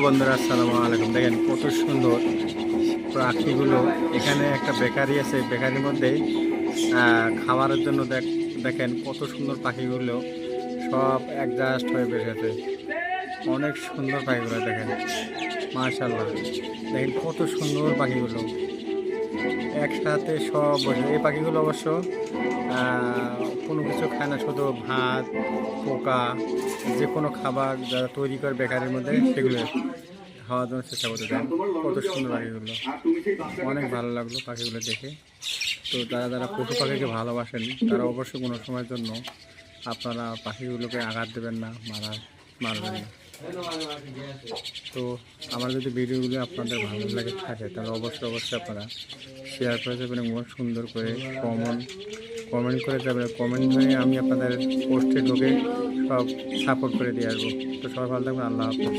বন্ধুরা আসসালামু আলাইকুম। দেখেন কত সুন্দর পাখিগুলো। এখানে একটা বেকারি আছে, বেকারির মধ্যে খাবারের জন্য দেখেন কত সুন্দর পাখিগুলো সব অ্যাডজাস্ট হয়ে বসেছে। অনেক সুন্দর পাখিগুলো দেখেন, মাশাআল্লাহ। দেখেন কত সুন্দর পাখিগুলো একসাথে সব বসে। এই পাখিগুলো অবশ্য কোনো কিছু খায় না, শুধু ভাত, পোকা, যে কোনো খাবার যারা তৈরি করে বেকারির মধ্যে সেগুলো খাওয়ার জন্য চেষ্টা করতে দেন। কত সুন্দর পাখিগুলো, অনেক ভালো লাগলো পাখিগুলো দেখে। তো যারা পশু পাখিকে ভালোবাসেন তারা অবশ্যই কোনো সময়ের জন্য আপনারা পাখিগুলোকে আঘাত দেবেন না, মারবেন না। তো আমার যদি ভিডিওগুলো আপনাদের ভালো লাগে থাকে তাহলে অবশ্যই আপনারা শেয়ার করে যাবেন এবং সুন্দর করে কমেন্ট করে যাবেন। কমেন্ট করে আমি আপনাদের পোস্টে ঢুকে সব সাপোর্ট করে দিয়ে আসবো। তো সবাই ভালো থাকবেন। আল্লাহ হাফিজ।